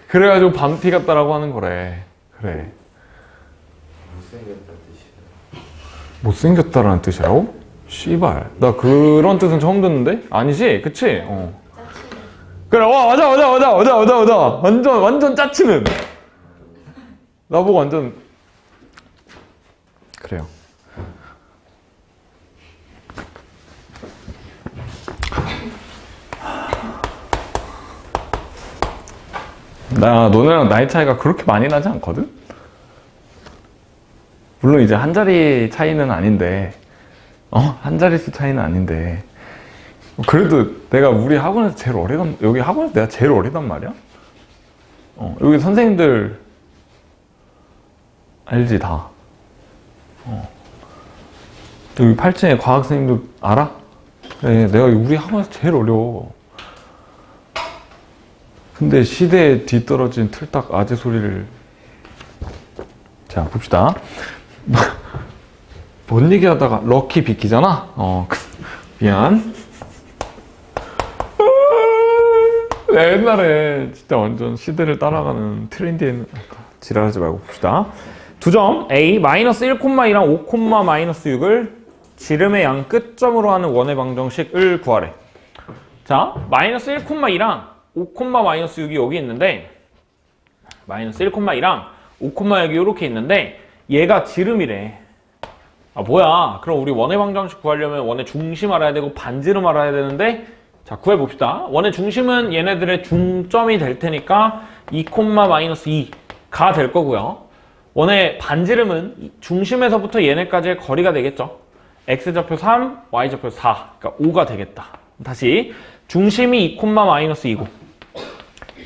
그래가지고 밤티 같다라고 하는 거래. 그래. 못생겼다 뜻이야. 못생겼다라는 뜻이라고? 씨발. 나 그런 뜻은 처음 듣는데? 아니지? 그치? 그래, 맞아. 완전 짜치는. 나보고 완전. 그래요. 너네랑 나이 차이가 그렇게 많이 나지 않거든? 물론 이제 한 자리 차이는 아닌데, 한 자릿수 차이는 아닌데, 그래도 내가 우리 학원에서 제일 여기 학원에서 내가 제일 어리단 말이야? 여기 선생님들, 알지, 다. 여기 8층에 과학 선생님도 알아? 네, 내가 우리 학원에서 제일 어려워. 근데 시대에 뒤떨어진 틀딱 아재 소리를. 자, 봅시다. 뭔 얘기하다가 럭키 비키잖아? 미안. 내가 옛날에 진짜 완전 시대를 따라가는 트렌디한 지랄하지 말고 봅시다. 2점 A 마이너스 1,2랑 5, 마이너스 6을 지름의 양 끝점으로 하는 원의 방정식을 구하래. 자, 마이너스 1,2랑 5, 마이너스 6이 여기 있는데 마이너스 1,2랑 5, 여기 이렇게 있는데 얘가 지름이래. 아 뭐야, 그럼 우리 원의 방정식 구하려면 원의 중심 알아야 되고 반지름 알아야 되는데, 자 구해봅시다. 원의 중심은 얘네들의 중점이 될 테니까 2, 마이너스 2가 될 거고요. 원의 반지름은 중심에서부터 얘네까지의 거리가 되겠죠. x좌표 3, y좌표 4, 그러니까 5가 되겠다. 다시 중심이 2, 마이너스 2고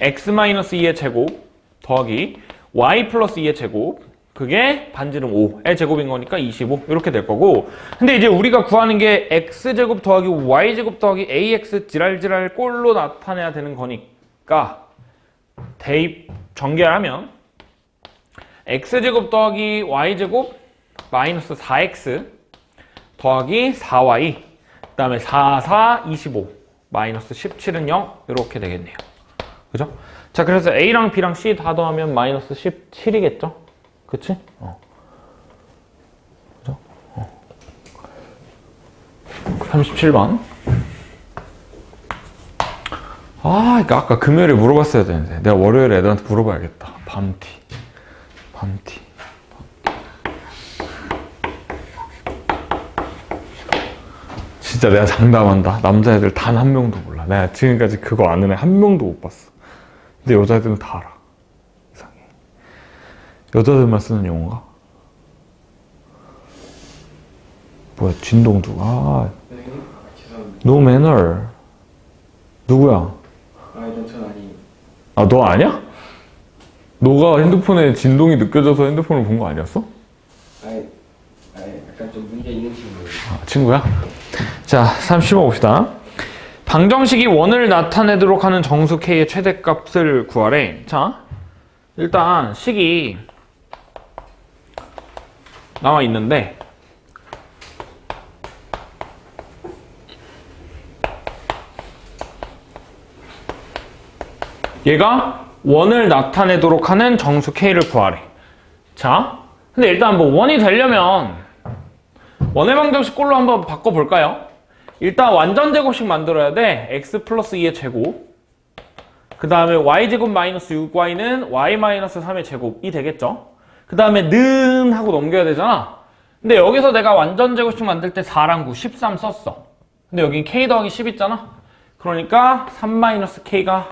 x 마이너스 2의 제곱 더하기 y 플러스 2의 제곱, 그게 반지름 5의 제곱인 거니까 25 이렇게 될 거고, 근데 이제 우리가 구하는 게 x제곱 더하기 y제곱 더하기 ax 지랄지랄 꼴로 나타내야 되는 거니까 대입 전개하면 x제곱 더하기 y제곱 마이너스 4x 더하기 4y 그 다음에 4, 4, 25 마이너스 17은 0 이렇게 되겠네요. 그죠? 자, 그래서 A랑 B랑 C 다 더하면 마이너스 17이겠죠? 그치? 그죠? 37번. 아, 이거 아까 금요일에 물어봤어야 되는데. 내가 월요일에 애들한테 물어봐야겠다. 밤티. 진짜 내가 장담한다. 남자애들 단 한 명도 몰라. 내가 지금까지 그거 아는 애 한 명도 못 봤어. 근데 여자애들은 다 알아. 이상해. 여자들만 쓰는 용어인가? 뭐야, 진동두. 선생님? 죄송합니다. No manner. 누구야? 이건 전 아니에요. 아, 너 아니야? 너가 핸드폰에 진동이 느껴져서 핸드폰을 본 거 아니었어? 약간 좀 문제 있는 친구예요. 아, 친구야? 자, 30번 봅시다. 방정식이 원을 나타내도록 하는 정수 K의 최대값을 구하래. 자, 일단 식이 나와 있는데 얘가 원을 나타내도록 하는 정수 K를 구하래. 자, 근데 일단 뭐 원이 되려면 원의 방정식 꼴로 한번 바꿔볼까요? 일단 완전 제곱식 만들어야 돼. x 플러스 2의 제곱, 그 다음에 y제곱 마이너스 6y는 y 마이너스 3의 제곱이 되겠죠. 그 다음에 는 하고 넘겨야 되잖아. 근데 여기서 내가 완전 제곱식 만들 때 4랑 9, 13 썼어. 근데 여긴 k 더하기 10 있잖아. 그러니까 3 마이너스 k가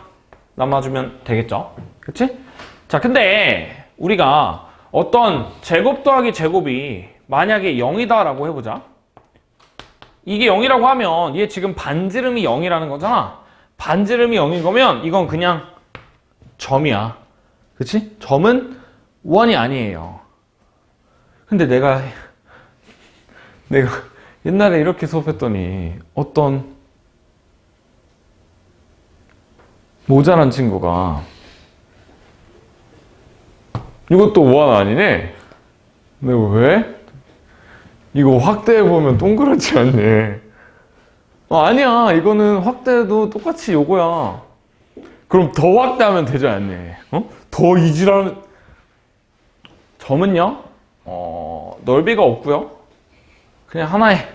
남아주면 되겠죠. 그치? 자, 근데 우리가 어떤 제곱 더하기 제곱이 만약에 0이다 라고 해보자. 이게 0이라고 하면 얘 지금 반지름이 0이라는 거잖아. 반지름이 0인 거면 이건 그냥 점이야. 그치? 점은 1이 아니에요. 근데 내가 옛날에 이렇게 수업했더니 어떤 모자란 친구가 이것도 1 아니네? 내가 왜? 이거 확대해보면 동그랗지 않네. 아니야, 이거는 확대해도 똑같이 요거야. 그럼 더 확대하면 되지 않네. 더 이지라는. 점은요, 넓이가 없고요, 그냥 하나의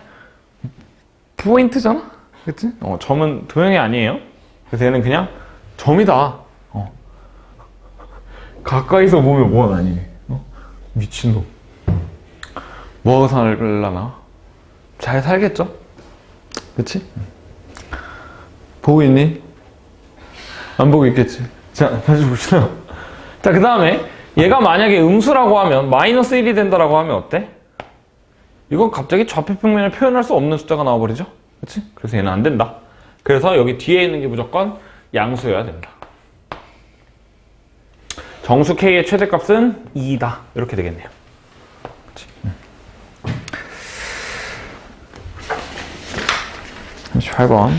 포인트잖아? 그치? 점은 도형이 아니에요. 그래서 얘는 그냥 점이다. 가까이서 보면 뭐가 아니네. 미친놈. 뭐 살려나? 잘 살겠죠? 그치? 보고 있니? 안 보고 있겠지? 자, 다시 봅시다. 자, 그 다음에 얘가 만약에 음수라고 하면 마이너스 1이 된다라고 하면 어때? 이건 갑자기 좌표평면을 표현할 수 없는 숫자가 나와버리죠? 그치? 그래서 얘는 안 된다. 그래서 여기 뒤에 있는 게 무조건 양수여야 된다. 정수 K의 최대값은 2다. 이렇게 되겠네요. 그치? 38번.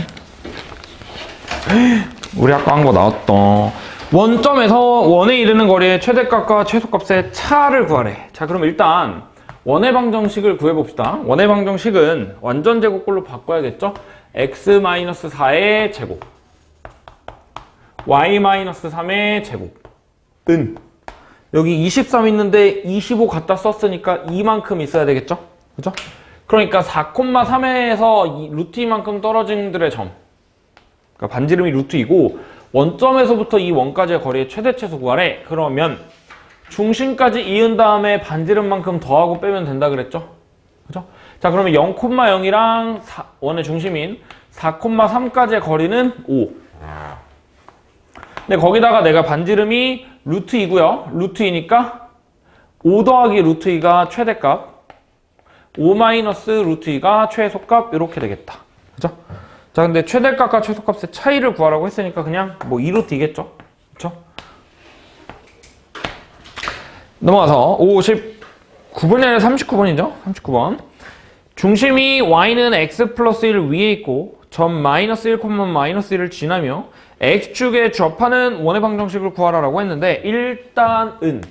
우리 아까 한 거 나왔던 원점에서 원에 이르는 거리의 최대값과 최소값의 차를 구하래. 자, 그럼 일단 원의 방정식을 구해봅시다. 원의 방정식은 완전 제곱꼴로 바꿔야겠죠? x-4의 제곱 y-3의 제곱은 여기 23 있는데 25 갖다 썼으니까 이만큼 있어야 되겠죠? 그죠? 그러니까 4,3에서 루트 2만큼 떨어진 들의 점, 그러니까 반지름이 루트 2고 원점에서부터 이 원까지의 거리의 최대치수 구하래. 그러면 중심까지 이은 다음에 반지름만큼 더하고 빼면 된다 그랬죠? 그죠? 자, 그러면 0,0이랑 원의 중심인 4,3까지의 거리는 5. 근데 거기다가 내가 반지름이 루트 2고요. 루트 2니까 5 더하기 루트 2가 최대값, 5 마이너스 루트 2가 최소값 이렇게 되겠다. 그죠? 자, 근데 최대값과 최소값의 차이를 구하라고 했으니까 그냥 뭐 2루트 2겠죠? 그쵸? 넘어가서 59번이 아니라 39번이죠? 39번. 중심이 y는 x 플러스 1 위에 있고 점 마이너스 1, 마이너스 1을 지나며 x축에 접하는 원의 방정식을 구하라고 했는데 일단은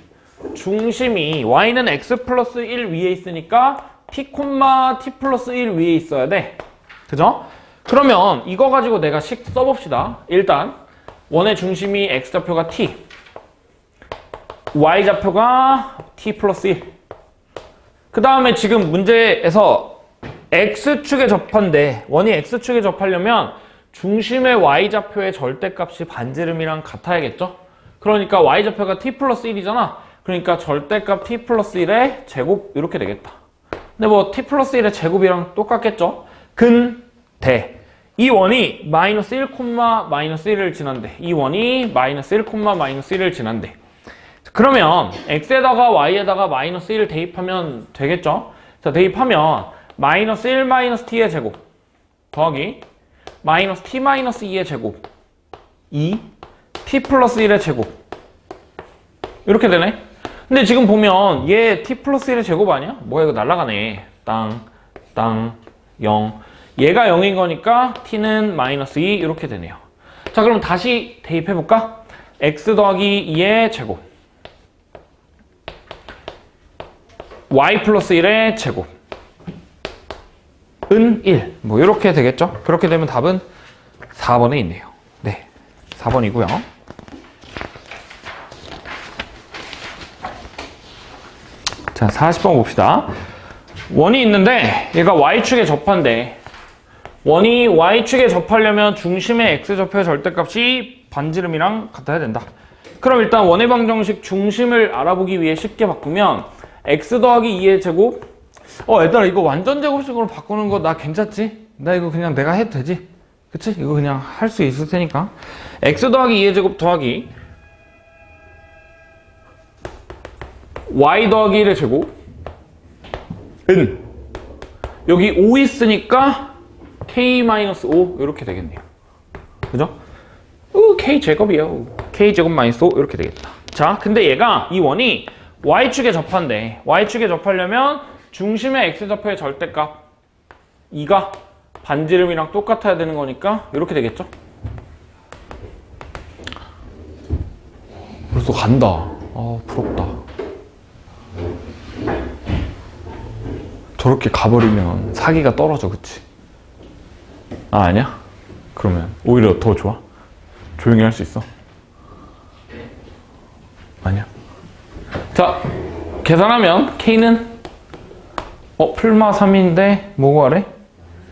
중심이 y는 x 플러스 1 위에 있으니까 t, t 플러스 1 위에 있어야 돼. 그죠? 그러면 이거 가지고 내가 식 써봅시다. 일단 원의 중심이 x좌표가 t, y좌표가 t 플러스 1. 그 다음에 지금 문제에서 x축에 접한데 원이 x축에 접하려면 중심의 y좌표의 절대값이 반지름이랑 같아야겠죠? 그러니까 y좌표가 t 플러스 1이잖아. 그러니까 절대값 t 플러스 1의 제곱 이렇게 되겠다. 근데 뭐 t 플러스 1의 제곱이랑 똑같겠죠? 근데 이 원이 마이너스 1, 마이너스 1을 지난대. 이 원이 마이너스 1, 마이너스 1을 지난대. 그러면 x에다가 y에다가 마이너스 1을 대입하면 되겠죠? 자, 대입하면 마이너스 1 마이너스 t의 제곱 더하기 마이너스 t 마이너스 2의 제곱 2 t 플러스 1의 제곱 이렇게 되네. 근데 지금 보면 얘 t 플러스 1의 제곱 아니야? 뭐야 이거 날라가네. 땅 0. 얘가 0인 거니까 t는 마이너스 2 이렇게 되네요. 자, 그럼 다시 대입해볼까? x 더하기 2의 제곱 y 플러스 1의 제곱 은 1. 뭐 이렇게 되겠죠? 그렇게 되면 답은 4번에 있네요. 네, 4번이고요. 자, 40번 봅시다. 원이 있는데 얘가 y축에 접한대. 원이 y축에 접하려면 중심의 x좌표의 절대값이 반지름이랑 같아야 된다. 그럼 일단 원의 방정식 중심을 알아보기 위해 쉽게 바꾸면 x 더하기 2의 제곱. 얘들아 이거 완전 제곱식으로 바꾸는 거 나 괜찮지? 나 이거 그냥 내가 해도 되지? 그치? 이거 그냥 할 수 있을 테니까. x 더하기 2의 제곱 더하기 y 더하기 1의 제곱 은 여기 5 있으니까 k-5 이렇게 되겠네요. 그죠? k 제곱이요. k 제곱 마이너스 5 이렇게 되겠다. 자, 근데 얘가 이 원이 y축에 접한대. y축에 접하려면 중심의 x좌표의 절대값 2가 반지름이랑 똑같아야 되는 거니까 이렇게 되겠죠? 벌써 간다. 부럽다. 저렇게 가버리면 사기가 떨어져, 그치? 아니야? 그러면 오히려 더 좋아? 조용히 할 수 있어? 아니야? 자, 계산하면 k는 풀마 3인데 뭐 구하래?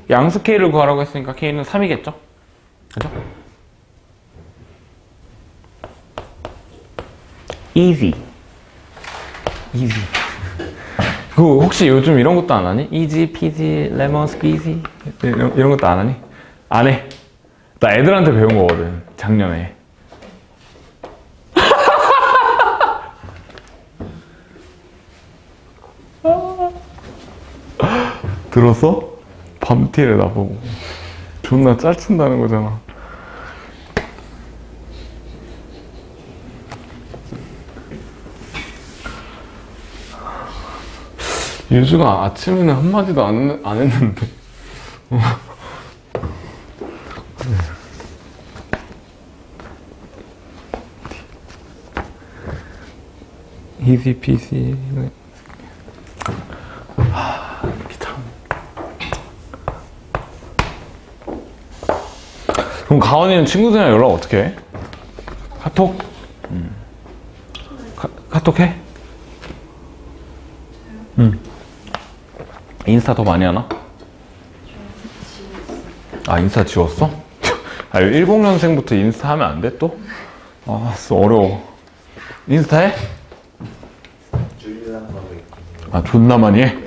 양수 k를 구하라고 했으니까 k는 3이겠죠? 그죠? easy. 그 혹시 요즘 이런 것도 안 하니? easy peasy lemon squeezy 이런 것도 안 하니? 안 해. 나 애들한테 배운 거거든, 작년에. 들었어? 밤티를 나보고 존나 짤친다는 거잖아. 유주가 아침에는 한마디도 안 했는데. easy peasy 그럼 가온이는 친구들이랑 연락 어떻게 해? 카톡? 카톡 해? 응. 인스타 더 많이 하나? 아, 인스타 지웠어? 아, 10년생부터 인스타 하면 안 돼, 또? 아, 어려워. 인스타 해? 줄이랑 하고 있거든요. 아, 존나 많이 해?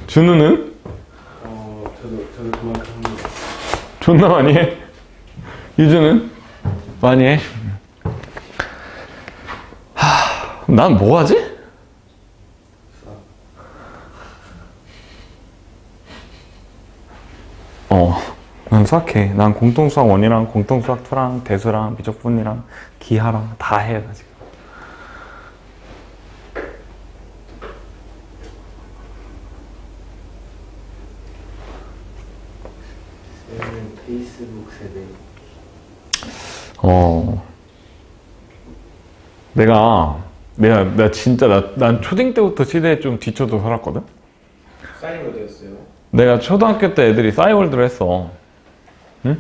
준우는? 저도 그만큼 합니다. 존나 많이 해? 유주는? 많이 해? 난 뭐 하지? 난 수학해. 난 공통수학 1이랑 공통수학 2랑 대수랑 미적분이랑 기하랑 다 해, 나 지금. 쌤은 페이스북 세대. 내가 진짜, 난 초딩 때부터 시대에 좀 뒤쳐서 살았거든? 사인이 되었어요. 내가 초등학교 때 애들이 싸이월드를 했어. 응?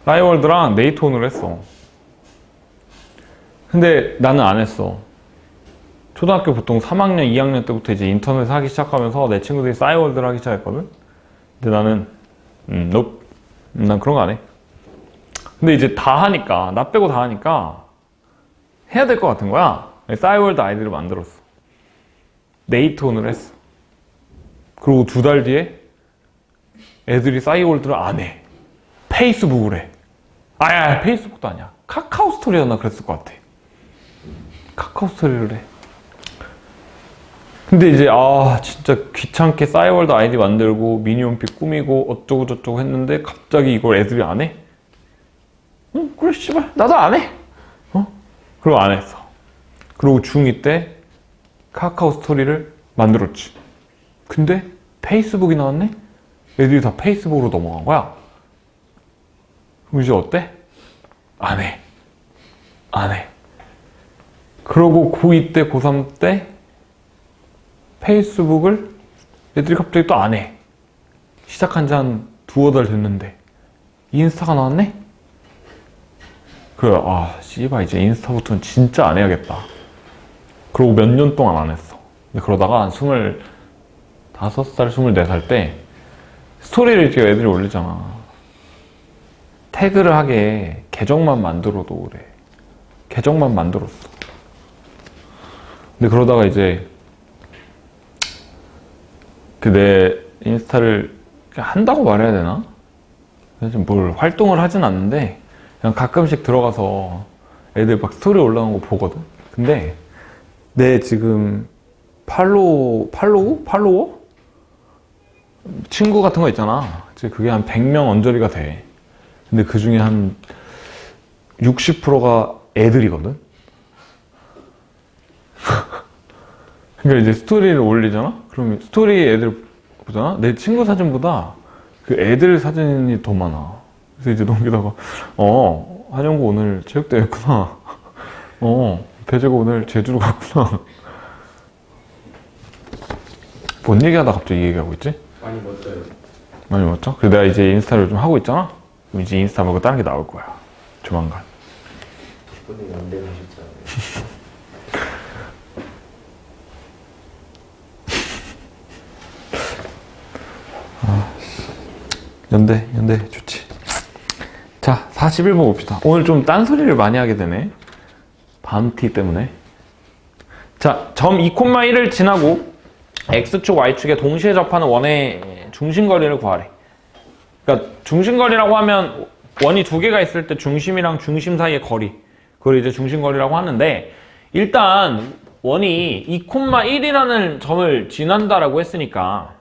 싸이월드랑 네이트온을 했어. 근데 나는 안 했어. 초등학교 보통 3학년, 2학년 때부터 이제 인터넷 하기 시작하면서 내 친구들이 싸이월드를 하기 시작했거든? 근데 나는, nope. 난 그런 거 안 해. 근데 이제 다 하니까, 나 빼고 다 하니까 해야 될 것 같은 거야. 싸이월드 아이디를 만들었어. 네이트온을 했어. 그리고 2달 뒤에 애들이 싸이월드를 안 해. 페이스북을 해. 아야, 페이스북도 아니야. 카카오 스토리였나 그랬을 것 같아. 카카오 스토리를 해. 근데 이제 진짜 귀찮게 싸이월드 아이디 만들고 미니홈피 꾸미고 어쩌고 저쩌고 했는데 갑자기 이걸 애들이 안 해? 응, 그래 씨발 나도 안 해. 그리고 안 했어. 그리고 중2 때 카카오 스토리를 만들었지. 근데 페이스북이 나왔네? 애들이 다 페이스북으로 넘어간 거야. 그럼 이제 어때? 안 해. 안 해. 그러고 고2 때, 고3 때 페이스북을 애들이 갑자기 또 안 해. 시작한 지 한 2-3달 됐는데 인스타가 나왔네? 그래, 씨발 이제 인스타부터는 진짜 안 해야겠다. 그러고 몇 년 동안 안 했어. 근데 그러다가 한 25살, 24살 때 스토리를 이렇게 애들이 올리잖아. 태그를 하게 계정만 만들어도 그래. 계정만 만들었어. 근데 그러다가 이제 내 인스타를 한다고 말해야 되나? 좀 뭘 활동을 하진 않는데 그냥 가끔씩 들어가서 애들 막 스토리 올라온 거 보거든? 근데 내 지금 팔로워? 친구 같은 거 있잖아. 그게 한 100명 언저리가 돼. 근데 그 중에 한 60%가 애들이거든? 그러니까 이제 스토리를 올리잖아? 그러면 스토리 애들 보잖아? 내 친구 사진보다 그 애들 사진이 더 많아. 그래서 이제 넘기다가, 한영구 오늘 체육대회 했구나. 배재가 오늘 제주로 갔구나. 뭔 얘기하다 갑자기 이 얘기하고 있지? 많이 멋져요. 많이 맞죠? 그래서 내가 이제 인스타를 좀 하고 있잖아? 그럼 이제 인스타 말고 다른 게 나올 거야. 조만간. 오늘 연대는 쉽지 않아요. 연대 좋지. 자, 41번 봅시다. 오늘 좀 딴소리를 많이 하게 되네. 밤티 때문에. 자, 점 2,1을 지나고 X축, Y축에 동시에 접하는 원의 중심거리를 구하래. 그러니까 중심거리라고 하면 원이 2개가 있을 때 중심이랑 중심 사이의 거리. 그걸 이제 중심거리라고 하는데, 일단 원이 2,1이라는 점을 지난다라고 했으니까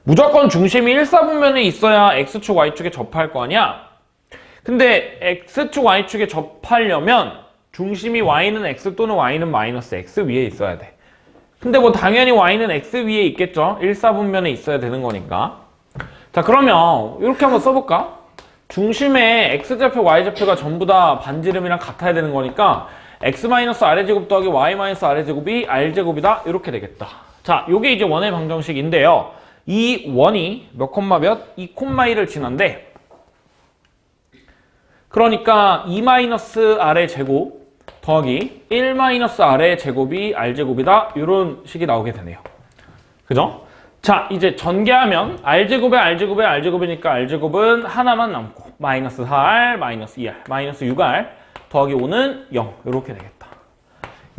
무조건 중심이 1사분면에 있어야 X축, Y축에 접할 거 아니야? 근데 X축, Y축에 접하려면 중심이 Y는 X 또는 Y는 마이너스 X 위에 있어야 돼. 근데 뭐 당연히 Y는 X 위에 있겠죠? 1사분면에 있어야 되는 거니까. 자, 그러면 이렇게 한번 써볼까? 중심의 X좌표, Y좌표가 전부 다 반지름이랑 같아야 되는 거니까 X-R의 제곱 더하기 Y-R의 제곱이 R제곱이다. 이렇게 되겠다. 자, 요게 이제 원의 방정식인데요. 이 원이 몇 콤마 몇? 2,1을 지난데 그러니까 2-r의 제곱 더하기 1-r의 제곱이 r제곱이다. 이런 식이 나오게 되네요. 그죠? 자, 이제 전개하면 r제곱에 r제곱에 r제곱이니까 r제곱은 하나만 남고 마이너스 4r, 마이너스 2r, 마이너스 6r 더하기 5는 0 이렇게 되겠다.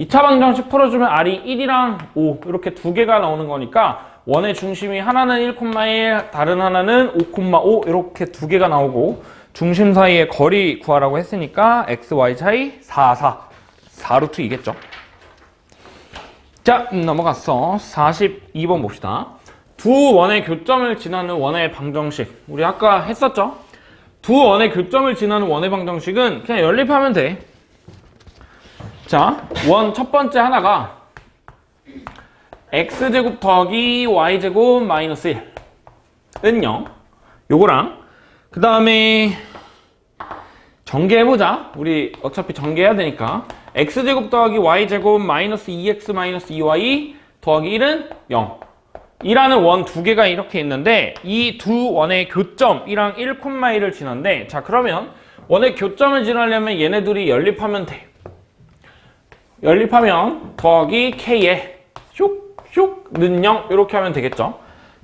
2차 방정식 풀어주면 r이 1이랑 5 이렇게 두 개가 나오는 거니까 원의 중심이 하나는 1,1 다른 하나는 5,5 이렇게 두 개가 나오고 중심 사이의 거리 구하라고 했으니까 x, y 차이 4, 4루트 2겠죠. 자, 넘어갔어. 42번 봅시다. 두 원의 교점을 지나는 원의 방정식. 우리 아까 했었죠? 두 원의 교점을 지나는 원의 방정식은 그냥 연립하면 돼. 자, 원 첫 번째 하나가 x제곱 더하기 y제곱 마이너스 1은 0. 요거랑 그 다음에 전개해보자. 우리 어차피 전개해야 되니까 x제곱 더하기 y제곱 마이너스 2x 마이너스 2y 더하기 1은 0 이라는 원 두 개가 이렇게 있는데 이 두 원의 교점이랑 1,1을 지난데 자 그러면 원의 교점을 지나려면 얘네 둘이 연립하면 돼. 연립하면 더하기 k에 슉는 0 이렇게 하면 되겠죠.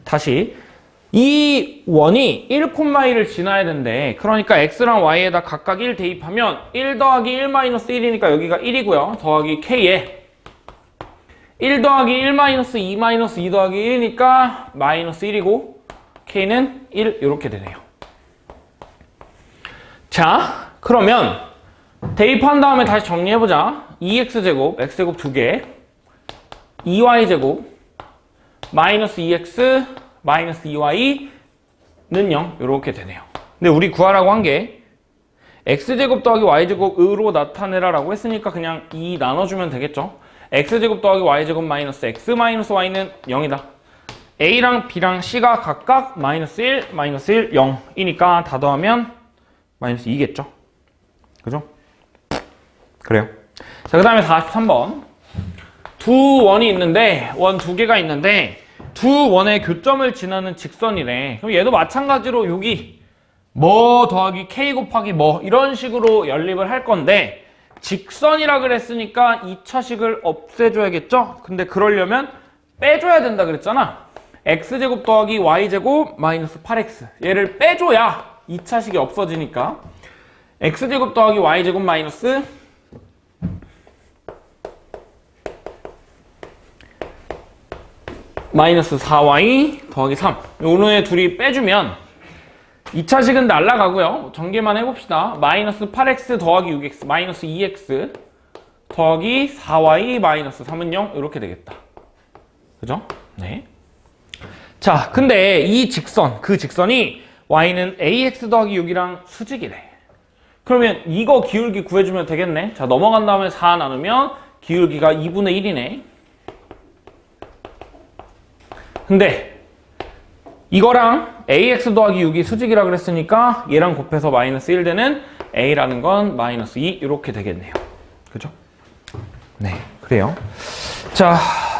다시 이 원이 1,1을 지나야 된대. 그러니까 x랑 y에다 각각 1 대입하면 1 더하기 1 마이너스 1이니까 여기가 1이고요. 더하기 k에 1 더하기 1 마이너스 2 마이너스 2 더하기 1이니까 마이너스 1이고 k는 1 이렇게 되네요. 자 그러면 대입한 다음에 다시 정리해보자. 2x제곱, x제곱 2개 2y제곱 마이너스 2x 마이너스 2y는 0 이렇게 되네요. 근데 우리 구하라고 한 게 x제곱 더하기 y제곱으로 나타내라 라고 했으니까 그냥 2 나눠주면 되겠죠. x제곱 더하기 y제곱 마이너스 x 마이너스 y는 0이다. a랑 b랑 c가 각각 마이너스 1, 마이너스 1, 0이니까 다 더하면 마이너스 2겠죠. 그죠? 그래요. 자, 그 다음에 43번. 두 원이 있는데, 원 두 개가 있는데, 두 원의 교점을 지나는 직선이래. 그럼 얘도 마찬가지로 여기 뭐 더하기 k 곱하기 뭐 이런 식으로 연립을 할 건데 직선이라 그랬으니까 2차식을 없애줘야겠죠? 근데 그러려면 빼줘야 된다 그랬잖아. x제곱 더하기 y제곱 마이너스 8x 얘를 빼줘야 2차식이 없어지니까 x제곱 더하기 y제곱 마이너스 마이너스 4y 더하기 3 요놈의 둘이 빼주면 2차식은 날라가고요. 전개만 해봅시다. 마이너스 8x 더하기 6x 마이너스 2x 더하기 4y 마이너스 3은 0 이렇게 되겠다. 그죠? 네. 자, 근데 이 직선, 그 직선이 y는 ax 더하기 6이랑 수직이래. 그러면 이거 기울기 구해주면 되겠네. 자, 넘어간 다음에 4 나누면 기울기가 2분의 1이네. 근데 이거랑 ax 더하기 6이 수직이라 그랬으니까 얘랑 곱해서 마이너스 1 되는 a라는 건 마이너스 2 이렇게 되겠네요. 그죠? 네, 그래요. 자,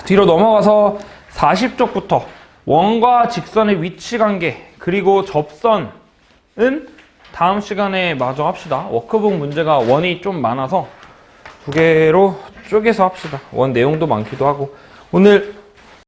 뒤로 넘어가서 40쪽부터 원과 직선의 위치 관계 그리고 접선은 다음 시간에 마저 합시다. 워크북 문제가 원이 좀 많아서 두 개로 쪼개서 합시다. 원 내용도 많기도 하고 오늘